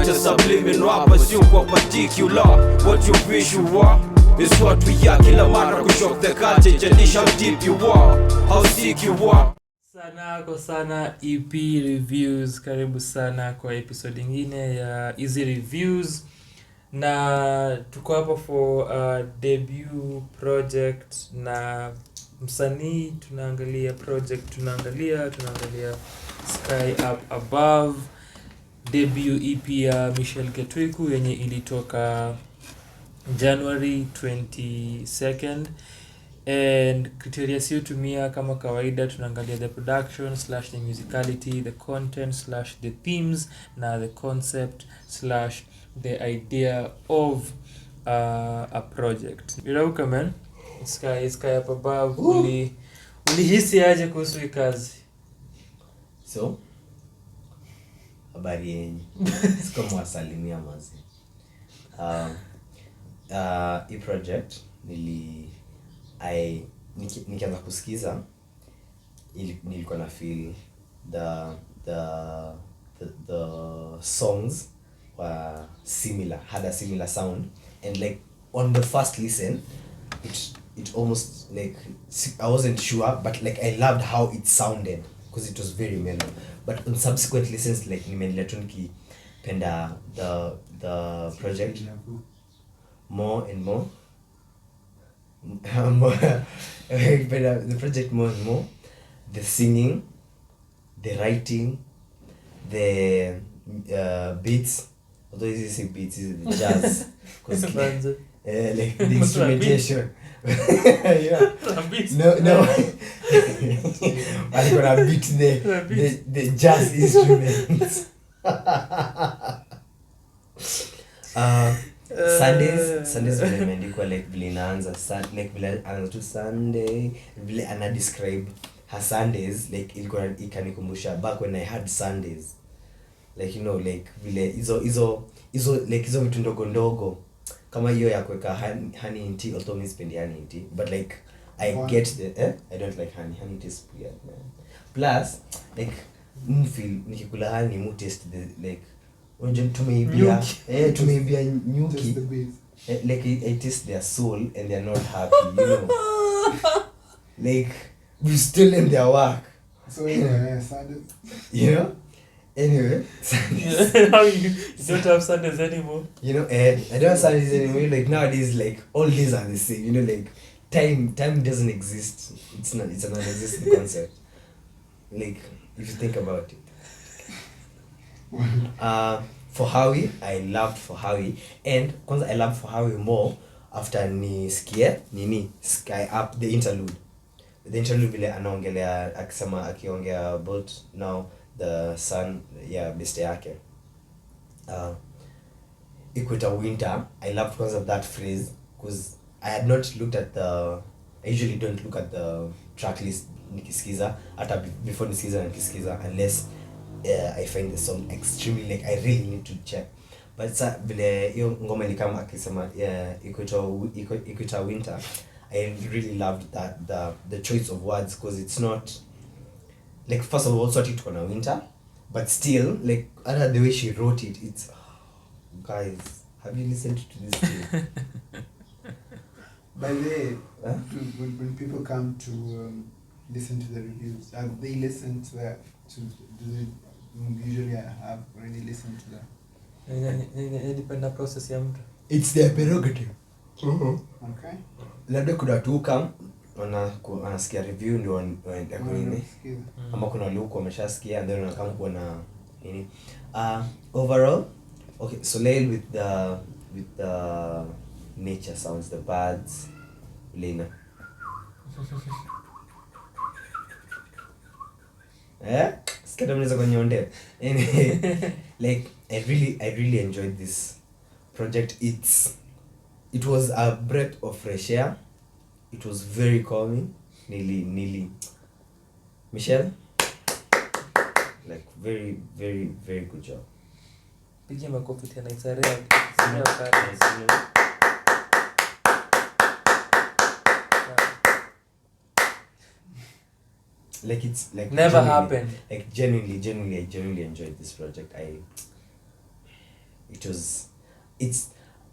a subliminal rappers, you kwa particular. What you wish you were is what we are. Kila mara kushock the culture, jadish how deep you are, how sick you are. Sana EP Reviews, karibu sana kwa episode ingine ya Easy Reviews. Na tuko hapa for a debut project na msanii, tunaangalia project, tunaangalia Sky Up Above, debut EP ya Gatuiku yenye ilitoka January 22nd. And criteria si hutumia kama kawaida, tunaangalia the production / the musicality, the content / the themes na the concept / the idea of a project. Irauka man, Sky Up Above. Ulihisi aje kuhusu hii kazi? So habari yenyu. Siko mwasalimia mazi. Hii project nikianza kusikiza nilikuwa na feel the songs were similar, had a similar sound, and like on the first listen it almost like I wasn't sure, but like I loved how it sounded because it was very mellow. But on subsequent listens, like nimeendelea tu nikipenda the project more and more. The project more and more. The singing, the writing, the beats. Although you say beats, is the jazz. Cause like the instrumentation. Yeah. No. I'm gonna beat the jazz instruments. Sundays vile imeandikwa like vile inaanza like vile anaanza tu Sunday, vile ana describe her Sundays, like ilikuwa ikanikumbusha back when I had Sundays, like you know, like vile hizo like hizo vitu ndogo kama hiyo ya kuweka honey in tea. Although mimi sipendi honey in tea, but like I get the I don't like honey tastes weird, man. Plus like feel nikikula honey mu taste the like tumeibia nyuki, like I taste their soul and they're not happy, you know. Like we stolen their work. So anyway, Sundays. You know? Anyway, Sundays. How you don't have Sundays anymore? You know, I don't have Sundays anymore. Like nowadays, like all days are the same. You know, like time doesn't exist. It's a non-existent concept. Like if you think about it. For Howie, I loved For Howie, and kwanza I loved For Howie more after nisikie Sky Up, the interlude vile anaongelea akiongea about now the sun best yake Equator Winter. I loved because of that phrase, because I had not looked at I usually don't look at the track list nikisikiza hata before nikisikiza unless I find the song extremely, like I really need to check. But vile hiyo ngoma ni kama akisema Equator Winter, I really loved that the choice of words, because it's not like, first of all, sort it on a winter, but still like the way she wrote it, it's guys, have you listened to this thing? By the way, when people come to listen to the reviews, have they listened to that? Usually I have already listened to that. Depend on process ya mtu. It's their prerogative. Okay. Labda kuna tu come wanasikia review ndio waende kwa nini. Ama kuna wale huko wameshasikia and then wanakam kuona nini. Overall, okay, so Lail with the nature sounds, the birds, Lena. Skata mnaweza kunyonde. Anyway, like I really enjoyed this project. It was a breath of fresh air. It was very calming. Nearly Michelle, like very, very, very good job. Pigia makofi tena, it's a like it's like never happened. Like genuinely I enjoyed this project. it's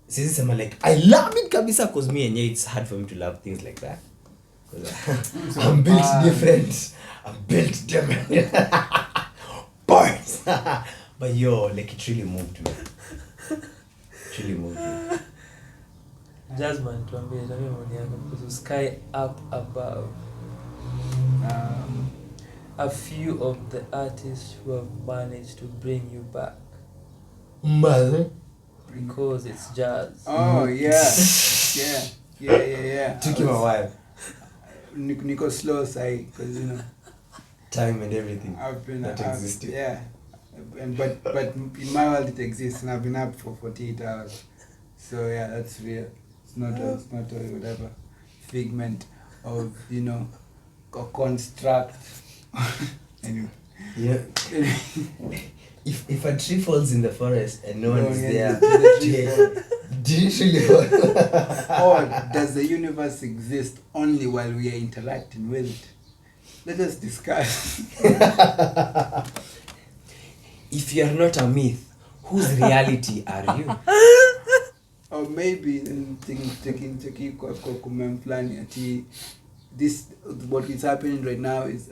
siwezi sema like I love it kabisa cause me and it's hard for me to love things like that. I'm built different. I'm built different. Boys. But yo, like it really moved me. Jasmine, tuambie maoni yako kuhusu Sky Up Above. A few of the artists who have managed to bring you back. Mother. Because it's jazz. Oh yeah. Took him a while. Nico slow side, because you know Time and everything. I've been that existed. Yeah, and but in my world it exists, and I've been up for 48 hours. So yeah, that's real. It's not a whatever figment of a construct. Anyway. Yeah. If a tree falls in the forest and no one is there, did it really fall? Or does the universe exist only while we are interacting with it? Let us discuss. If you are not a myth, whose reality are you? Or maybe taking plan this what is happening right now is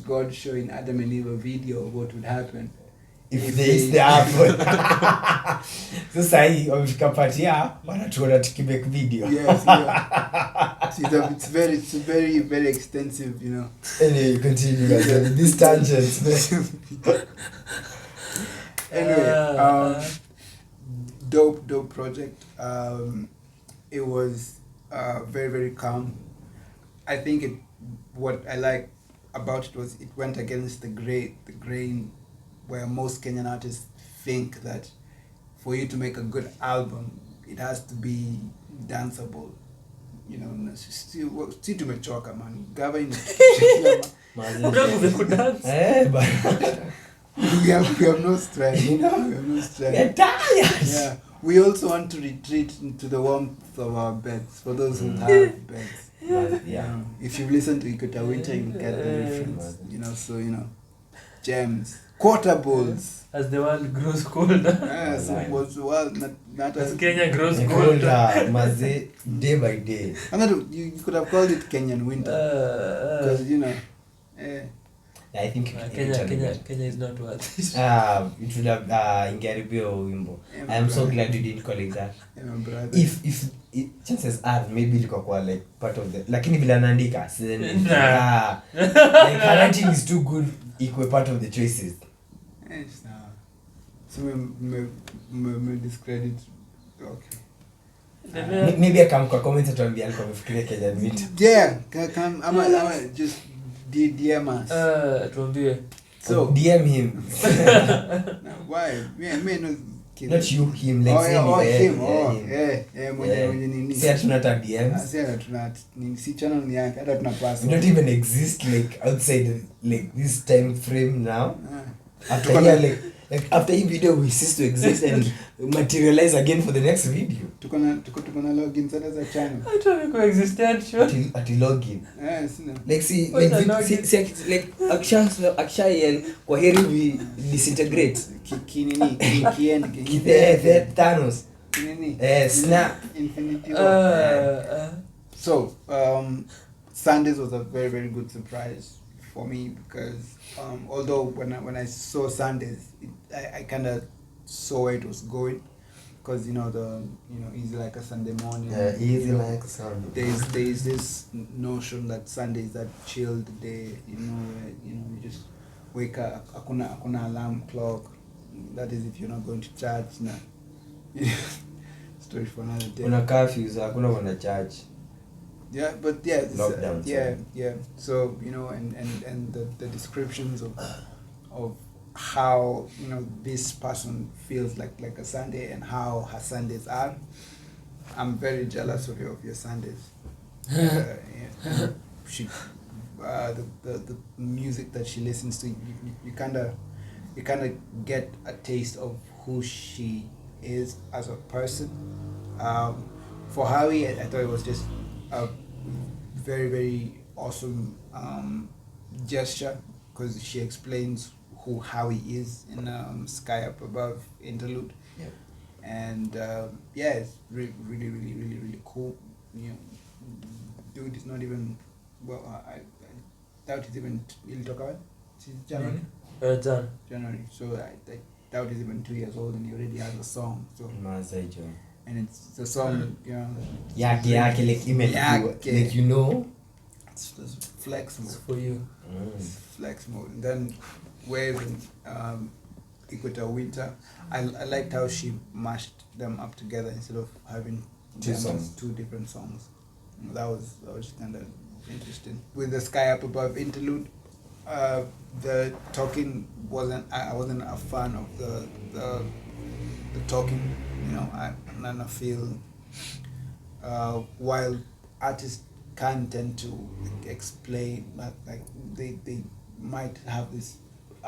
God showing Adam and Eve a video of what would happen if they eat the apple. Sasa hii wamefika part ya wanatuona tukimake video. Yes, yeah. It's very very extensive, Anyway, continue guys. These tangents, man. Anyway, dope project. It was very very calm. I think what I like about it was it went against the grain where most Kenyan artists think that for you to make a good album it has to be danceable. Still tumechoka man. Gava in we have no strength. We have no strength. We're tired. Yeah. We also want to retreat into the warmth of our beds for those who have beds. Yeah. If you listen to Ikuta Winter, you get the reference. Gems, quarter bowls. As the world grows colder. Yes, was the world not as Kenya grows colder. Maze, day by day. You could have called it Kenyan winter because I think Kenya is not worth it. It would have ingeharibio wimbo. I am so glad you didn't call it that. If chances are maybe ilikuwa like part of the lakini vile anaandika like her writing is too good equal part of the choices. Yes, so me discredit. Okay. Maybe akam kwa comment atuambia alikuwa amefikiria Kenya meet. Yeah, ama just DM us. Tuambie. So DM him. Why? Me no. Not you, him. Like him. Mwenye nini. Si hatuna DMs. Si hatuna si channel ni yake hata tuna pass. We don't even exist like outside like this time frame now. After hii video we cease to exist and materialize again for the next video. Tuko na login sana za channel. Hata niko existential. Ati login. Yes, no. Like see like aksha kwa heri we disintegrate. Kiende Thanos. Snap. Infinity. So, Sundays was a very very good surprise for me because although when I saw Sundays, I kind of saw where it was going because easy like a Sunday morning. Easy like a Sunday. There's this notion that Sunday is that chilled day. Where, you just wake up. Akuna alarm clock. That is if you're not going to church. Story for another day. Kuna curfews. Hakuna wana church. Yeah, but yeah, lockdown. Yeah. So and the descriptions of how this person feels like a Sunday and how her Sundays are. I'm very jealous of your Sundays. She, the music that she listens to, you kind of get a taste of who she is as a person. For Howie, I thought it was just a very very awesome gesture because she explains who Howie is in Sky Up Above interlude. Yep. and yeah, it's really cool. You know, dude is not even well. I doubt he's even. You'll talk about since January. January. So I doubt he's even 2 years old, and he already has a song. So and it's the song, you know. Yake like email like you know. It's flexible. It's for you. It's flex mode. And then Wave and Equator Winter, I liked how she mashed them up together instead of having two different songs. That was kind of interesting. With the Sky Up Above interlude, the talking I wasn't a fan of the talking. You know, I feel while artists can tend to explain, like they might have this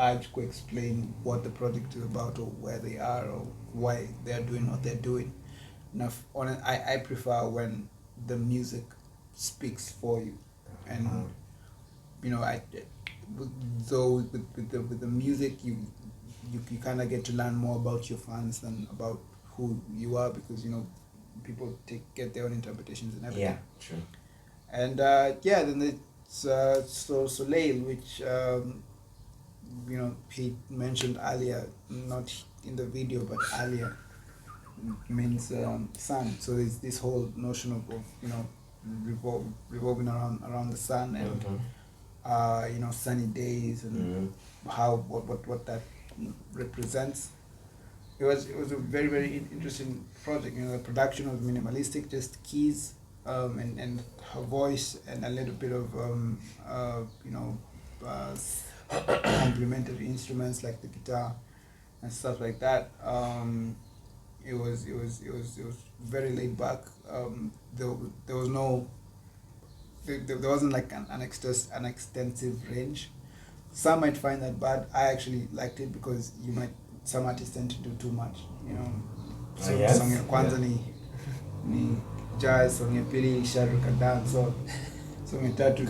urge to explain what the project is about or where they are or why they are doing what they're doing. Now, I prefer when the music speaks for you, and you know, with the music you kind of get to learn more about your fans than about who you are, because you know people get their own interpretations and everything. Yeah, true. And then it's Soleil, which you know, he mentioned earlier, not in the video but earlier, means sun. So there's this whole notion of you know, revolving around the sun, and you know, sunny days, and how what that represents. It was a very interesting project. You know, the production was minimalistic, just keys and her voice and a little bit of you know, complementary instruments like the guitar and stuff like that. It was very laid back. There was no there wasn't like an extensive range. Some might find that bad. I actually liked it because some artists tend to do too much, you know. So song ya kwanza ni jazz, song ya pili sharuka dance, song ya tatu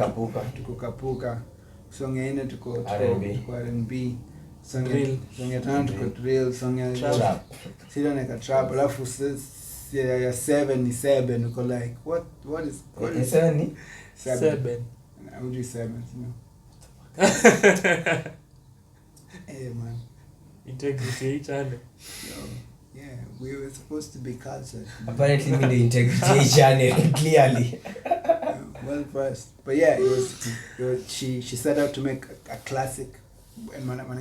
tuko kapuka, song ya nne tuko R&B, song ya tano tuko drill, song ya trap, sida neka trap, alafu ya 7 ni 7, uko like what is 7? 7. I would do 7, you know. Hey man, Integrity channel. Yeah, we were supposed to be cultured. Apparently me the integrity channel clearly. Well versed. But yeah, it was she set out to make a classic. And when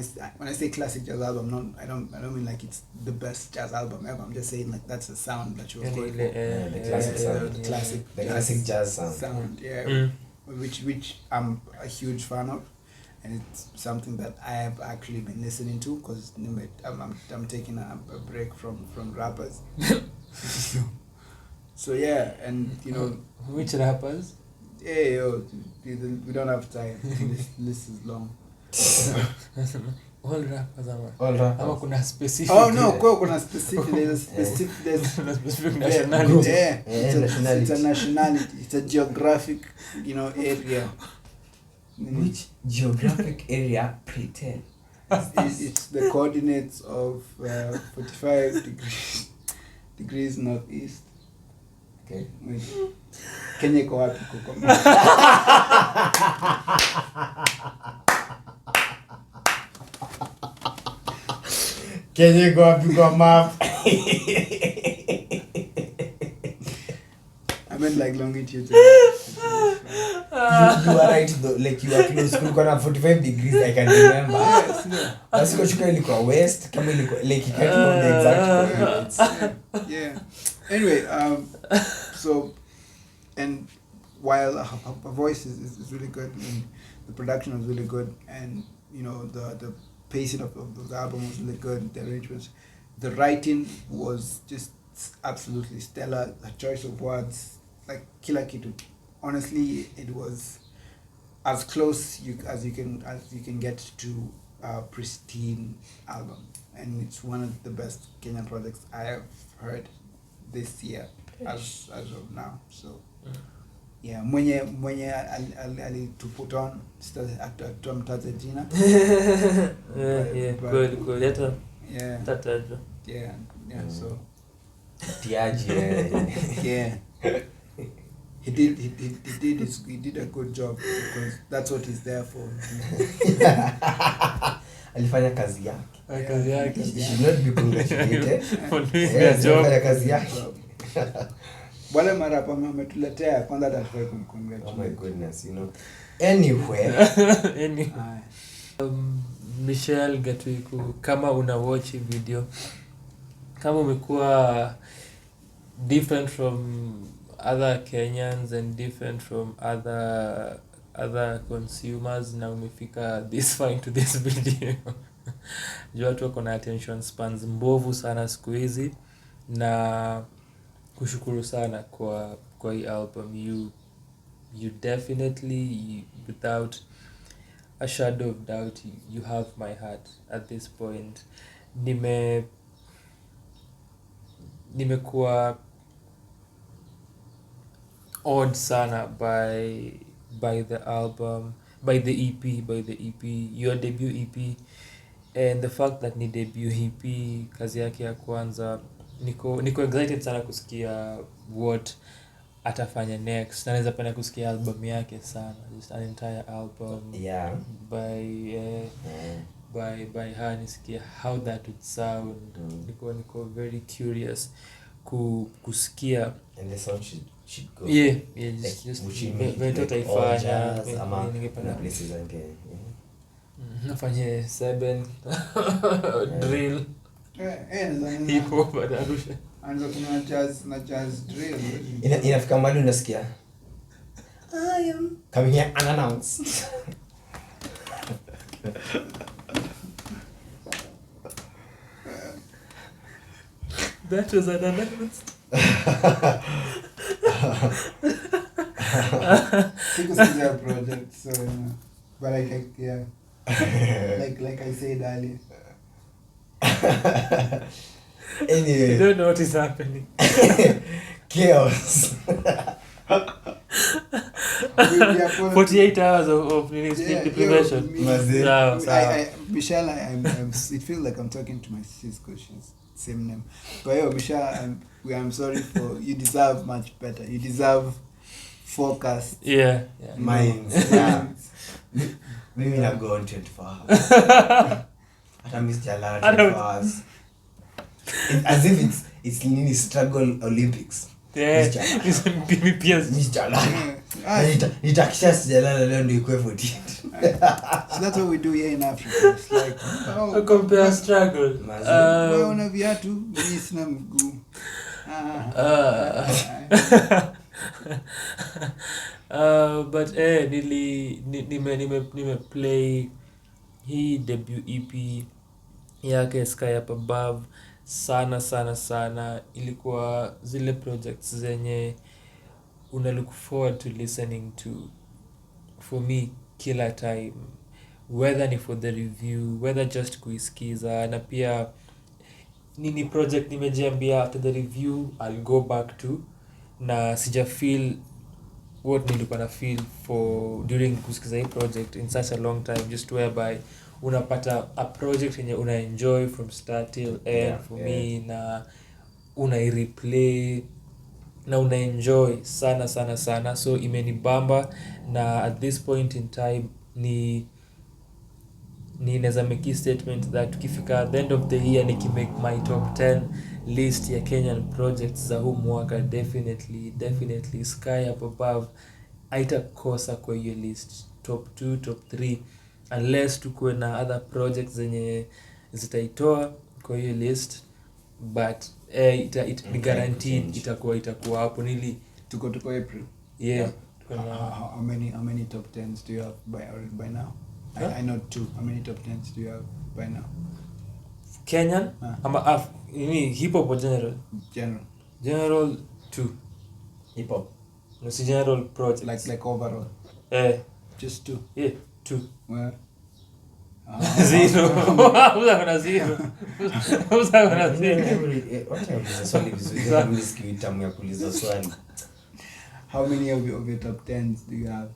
I say classic jazz album, I don't mean like it's the best jazz album ever. I'm just saying like that's the sound that she was going for. The classic sound. The classic jazz sound. Yeah. Which I'm a huge fan of, and it's something that I have actually been listening to, because I'm taking a break from rappers. so yeah, and you know, which rappers? Yeah, we don't have time. This list is long. All rappers ama kuna specific. Oh no, kuna specific. There's specific nationality. Yeah, it's a nationality. It's a geographic, you know, area. Which geographic area? Pretend. It's the coordinates of 45 degrees northeast. Okay. Wait. Kenya iko wapi kuko? Kenya iko wapi kwa map? I meant like longitude. You are right though, like you are close. Kulikuwa na 45 degrees, I can remember. Yes, no. Basi kwa shuka ilikuwa west, kama ilikuwa like you can't know the exact coordinates. Yeah. Anyway, so, and while her voice is really good, and the production was really good, and you know, the pacing of the album was really good, the arrangements, the writing was just absolutely stellar. The choice of words, like kila kitu. Honestly, it was as close as you can get to a pristine album, and it's one of the best Kenyan projects I have heard this year as of now. So yeah, mwenye alituput on tutamtaja jina. Yeah, good. Yeah. Tatajwa. Yeah. So Tiaji, Yeah. He did a good job because that's what he's there for. alifanya kazi yake. Kazi yake. He should not be congratulated. For doing their job. Alifanya kazi yake. Wale marapa wametuletea kwanza tatafai Oh kumcongratulate. my goodness, you know. Anyway. Aye. Michelle Gatuiku, kama una watch hii video, kama umekuwa different from other Kenyans and different from other consumers na umefika this far into this video, jua watu wako na attention spans mbovu sana siku hizi, na kushukuru sana kwa hii album. You definitely, without a shadow of doubt, you have my heart at this point. Nimekuwa awed sana by the album, by the EP, your debut EP, and the fact that ni debut EP, kazi yake ya kwanza. Niko excited sana kusikia what atafanya next. Naweza penda kusikia album yake sana, just an entire album. Yeah. By her, nisikia how that would sound. Niko very curious kusikia. And the song should go. Yeah, Like, just would she make veto like taifanya. all jazz ama Ningependa kuna places ange. nafanye 7 drill hip hop Arusha. Anza kuna jazz drill. Inafika mahali unasikia I am coming here unannounced. That was an announcement. Sikusikia project, so you know. But yeah. like I said earlier. You Anyway, don't know what is happening. chaos. We are 48 hours of sleep Yeah, deprivation. me- Mazee. Sawa. Michelle, it feels like I'm talking to my sis because she's same name. But yo, Michelle, I'm sorry for you. Deserve much better. You deserve focus. Yeah. Minds. Yeah. Mimi na go on 24 hours. Hata Miss Jalala I don't- 24 hours. As if it's nini struggle Olympics. Yeah. Miss Jalala. Mimi pia. Miss Jalala. Ah, Nitakisha sijalala leo ndio ikuwe 14. so that's what we do here in Africa. It's like, Compare struggle. wewe una viatu, mimi sina mguu. But nime play hii debut EP yake Sky Up Above sana. Ilikuwa zile projects zenye una look forward to listening to for me kila time, whether ni for the review, whether just kuisikiza. Na pia nini project nimejiambia after the review I'll go back to, na sija feel what nilikuwa na feel for during kusikiza hii project in such a long time, just whereby unapata a project yenye una enjoy from start till end. For me, na una replay na una enjoy sana, so imenibamba. Na at this point in time naweza make statement that tukifika at the end of the year nikimake my top 10 list ya Kenyan projects za huu mwaka, definitely Sky Up Above haitakosa kwa hiyo list, top 2, top 3, unless tukuwe na other projects zenye zitaitoa kwa hiyo list, but ni guaranteed itakuwa hapo. Tuko April. Yeah. How many top 10s do you have by now? Huh? I know 2. How many top 10s do you have by now? Kenyan ama hip hop or general 2. Hip hop. No, si general project Like overall. Just 2. Yeah, 2. Well. Zero. Uza zero. Swali vizuri. Mimi tamu ya kuuliza swali. How many of your top 10s do you have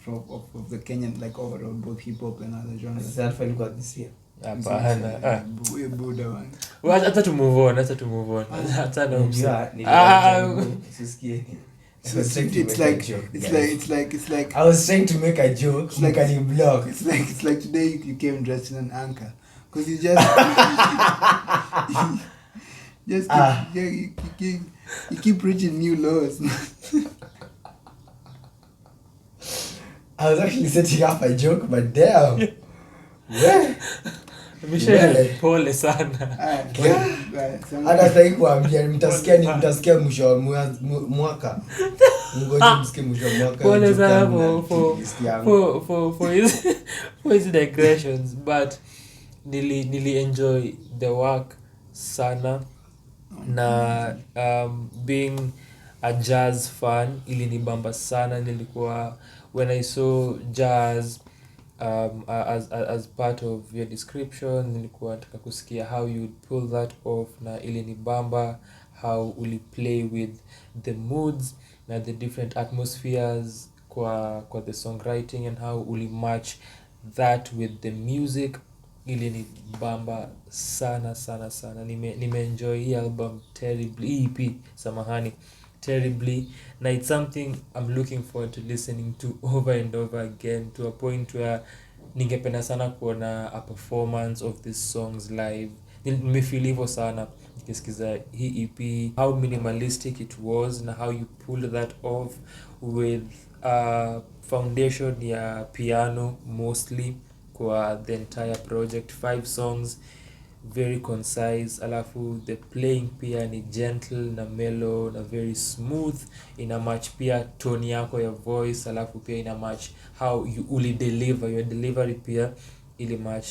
of the Kenyan, like overall, both hip hop and other genres? Sasa alifanya kwa this year. Hapana. We Buddha man. Hata to move on. Hata na Usisikie. It's like I was trying to make a joke. like Can you block? it's like today you came dressed in an anchor because you just you keep reaching new lows. I was actually setting up a joke, but damn. Well, pole sana. hata sitaki kuambia, mtasikia mwisho wa mwaka. Ngoja msikie mwisho wa mwaka. Pole sana for his digressions, but nili enjoy the work sana, na being a jazz fan ilinibamba sana. Nilikuwa when I saw jazz as part of your description, nilikuwa nataka kusikia how you pull that off, na ilinibamba how uli play with the moods na the different atmospheres kwa the songwriting, and how uli match that with the music. Ilinibamba sana. Nimeenjoy hii album terribly, EP terribly, na it's something I'm looking forward to listening to over and over again, to a point where ningependa sana kuona a performance of these songs live. Nimefeel hivyo sana nikisikiza hii EP, how minimalistic it was na how you pulled that off with foundation ya piano mostly kwa the entire project. 5 songs, very concise, alafu the playing pia ni gentle na mellow na very smooth, ina match pia tone yako ya voice, alafu pia ina match how you uli deliver, your delivery pia ili match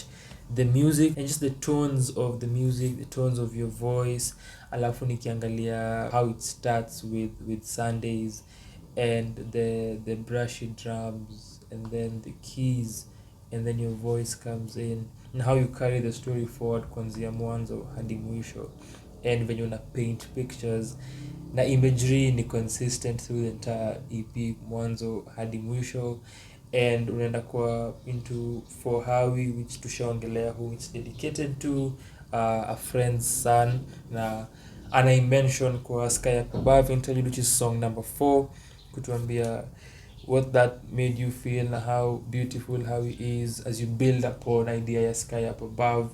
the music, and just the tones of the music, the tones of your voice. Alafu nikiangalia how it starts with Sundays and the brushy drums and then the keys, and then your voice comes in, and how you carry the story forward kuanzia mwanzo hadi mwisho, and when you paint pictures na imagery ni consistent through the entire EP mwanzo hadi mwisho. And unaenda kwa into For Hawi, which tushaongelea, who it's dedicated to a friend's son, na ana mention kwa Sky Up Above interlude, which is song number 4, kutuambia what that made you feel and how beautiful Hawi is as you build upon idea ya Sky Up Above.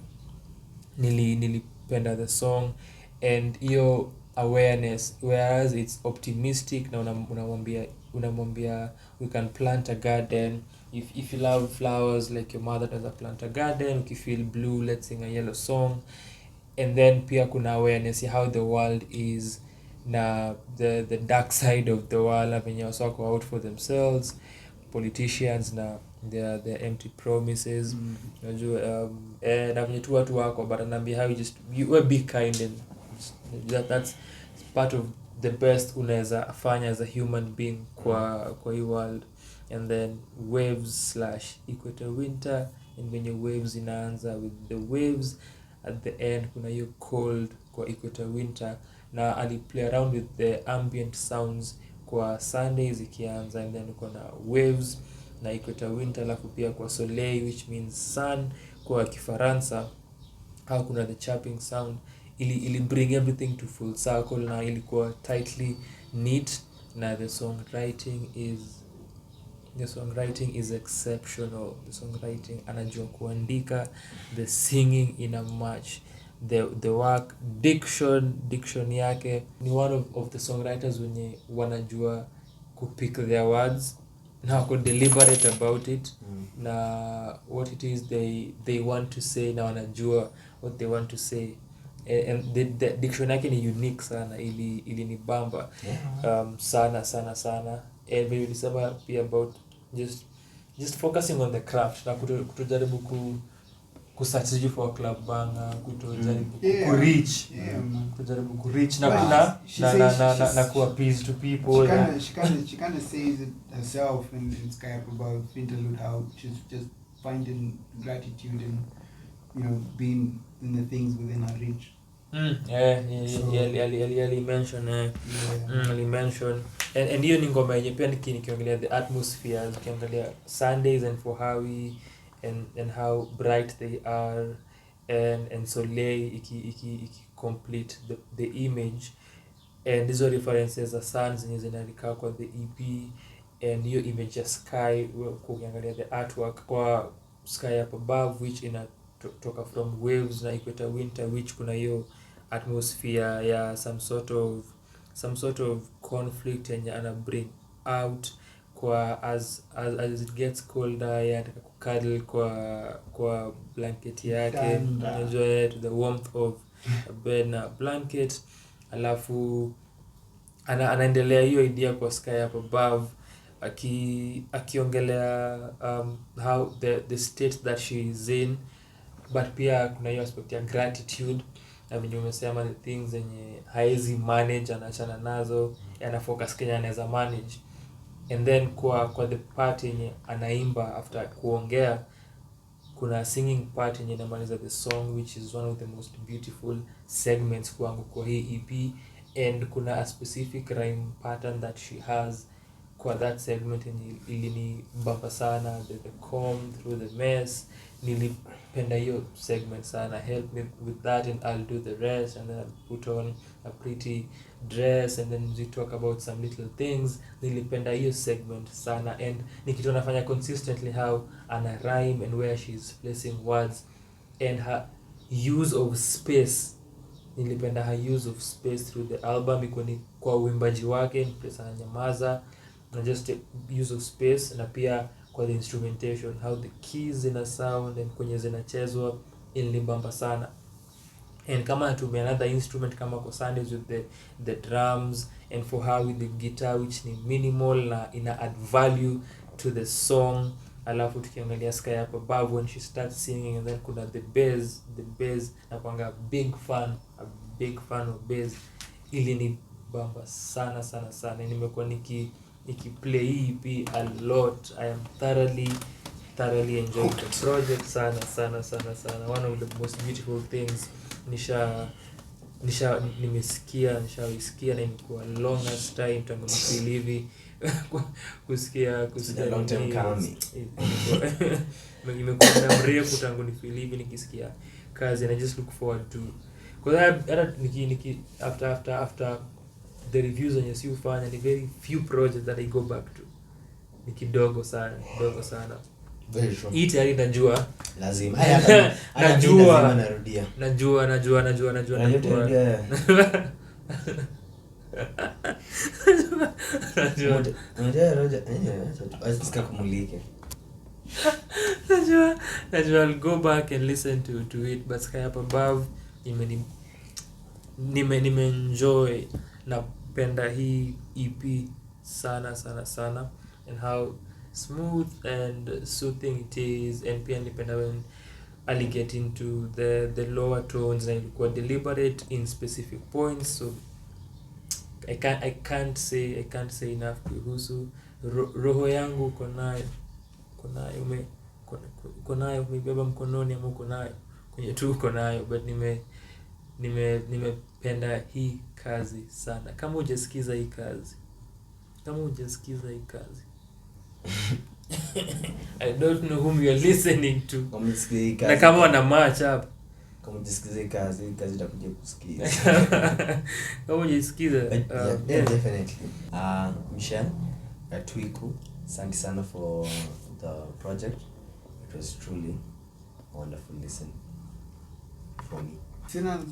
Nilipenda the song and your awareness, whereas it's optimistic na unamwambia we can plant a garden. If you love flowers like your mother does, plant a garden. If you feel blue, let's sing a yellow song. And then pia kuna awareness ya how the world is, na the dark side of the world, venye wako out for themselves, politicians na their empty promises. Unajua na venye tu watu wako, but anambia how you be kind, and that's part of the best unaweza fanya as a human being kwa hii world. And then waves / equator winter, and when your waves inaanza with the waves at the end, kuna hiyo cold kwa equator winter, na ali play around with the ambient sounds kwa Sundays ikianza, and then uko na waves na equator winter, alafu pia kwa soleil, which means sun kwa Kifaransa, au kuna the chirping sound. Ili bring everything to full circle, na ilikuwa tightly neat, na the songwriting is exceptional. The songwriting anajua kuandika, the singing in a match, the work, diction yake. Ni one of the songwriters wenye wanajua kupick their words na wako deliberate about it, na what it is they want to say, na wanajua what they want to say. And the diction yake ni unique sana, ili ni bamba sana. And we will be about just focusing on the craft, na kutojaribu kusearch for club banga, kutojaribu kureach na kuappease to people. She kind of says it herself in Sky Up Above interlude, how she's just finding gratitude and, you know, being in the things within her reach. Mention and hiyo ni ngoma yenye pia nikiongelea the atmosphere, nikiangalia Sundays and For Hawi and how bright they are, and Soleil iki complete the image, and hizo references za sun zenye zinalikaa kwa the EP, and hiyo image ya sky kuangalia the artwork kwa sky up above which inatoka from waves na equator winter, which kuna hiyo atmosphere ya some sort of conflict yenye ana bring out kwa as it gets colder, yanataka kucuddle kwa blanket yake, enjoy to the warmth of a bed na blanket. Alafu anaendelea hiyo idea kwa sky up above akiongelea how the state that she is in, but pia kuna hiyo aspect ya gratitude na vile umesema the things zenye haezi manage anaachana nazo, ana focus Kenya anaweza manage. And then kwa the part yenye anaimba after kuongea, kuna singing part yenye inamaliza the song, which is one of the most beautiful segments kwangu kwa hii EP, and kuna a specific rhyme pattern that she has kwa that segment yenye ilinibamba sana, the calm through the mess. Nilipenda hiyo segment sana. Help me with that and I'll do the rest, and then I'll put on a pretty dress, and then we talk about some little things. Nilipenda hiyo segment sana, and nikitu nafanya consistently how ana rhyme and where she's placing words and her use of space. Nilipenda her use of space through the album, iko ni kwa uimbaji wake ni pesa nyamaza na just use of space, na pia kwa the instrumentation, how the keys zina sound and kwenye zinachezwa ilinibamba sana. And kama natumia another instrument kama kwa Sundays with the drums, and for her with the guitar which ni minimal na ina add value to the song. Alafu tukiangalia sky up above when she starts singing, and then kuna the bass na kwanga big fan of bass. Ilinibamba sana sana sana. Nimekuwa nikiplay EP a lot. I am thoroughly enjoying the project sana. One of the most beautiful things nimesikia na imekuwa longest time tangu nifeel hivi kusikia long time coming. Imekuwa muda mrefu tangu nifeel hivi nikisikia kazi, and I just look forward to, because after the reviews on your ufanya ni very few projects that I go back to. Ni kidogo sana. Very true. Hii tayari najua. Lazima. Najua. Narudia. Najua. I'll go back and listen to it, but Sky Up Above nime-enjoy na penda hii EP sana, and how smooth and soothing it is, and pia nipenda when Ali get into the lower tones na ilikuwa deliberate in specific points. So I can't say enough kuhusu roho yangu uko nayo umebeba mkononi, ama uko nayo kwenye tu uko nayo, but nimependa hii kazi sana. Kama hujasikiza hii kazi I don't know whom you are listening to. Na kama wana match up, kama hujasikiza hii kazi itakuja kusikiza. Kama hujasikiza definitely. Michelle Gatuiku, thank you sana for the project. It was truly wonderful listen for me. Sina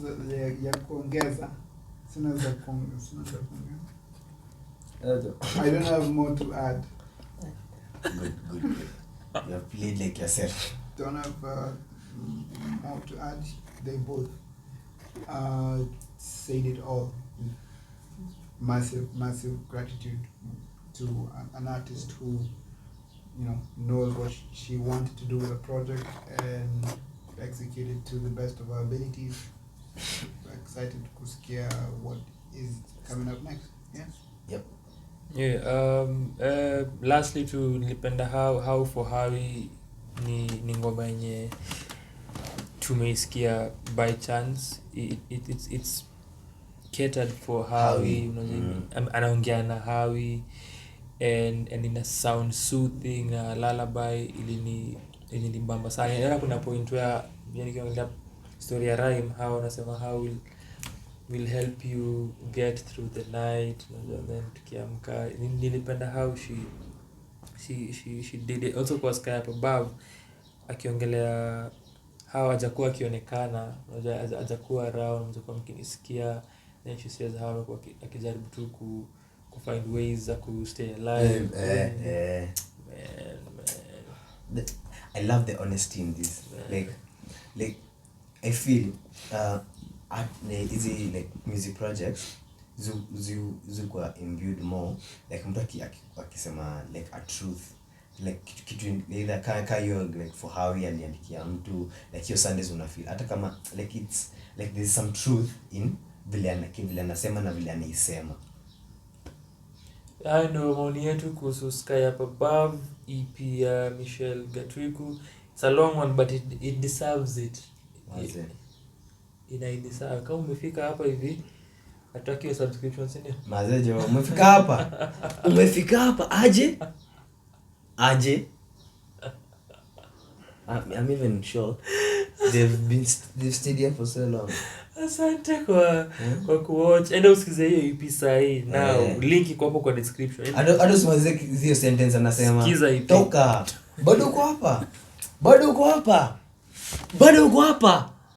ya kuongeza. I don't have more to add. Good. You have played like yourself. Don't have more to add. They both said it all. Massive gratitude to an artist who, knows what she wanted to do with a project and executed to the best of her abilities. Excited to kusikia what is coming up next. Yes. Yep. Yeah. Lastly, to nilipenda how for Harry ni ngoma yenye tumeisikia by chance. It's catered for Harry. Anaongea na Harry and in a sound soothing lullaby. Ilinibamba sana. Kuna point where nikiangalia story ya rhyme, how anasema how will help you get through the night, and then tukiamka. Nilipenda how she did it also kwa Sky Up Above, akiongelea how hajakuwa akionekana, hajakuwa around, hajakuwa mkinisikia. Then she says how amekuwa akijaribu tu ku find ways za ku stay alive. Man. I love the honesty in this. Like I feel easy like music projects kwa imbued more like mtu akisema like a truth, like kitu either kaka yo like for how he aliandikia mtu like your Sundays una feel hata kama like it's like there's some truth in vile anasema na vile anaisema. I know maoni yetu kuhusu Sky Up Above, EP ya Michelle Gatuiku. It's a long one but it deserves it. Inaideserve. Kama umefika hapa hivi ataki your subscription sini. Mazejo umefika hapa. Umefika hapa aje? I'm even sure they've stayed here for so long. Asante kwa kuwatch. Enda usikize hiyo EP sahi now. Link iko hapo kwa description. Ado simaze hiyo sentence anasema sikiza EP. Toka. Bado uko hapa.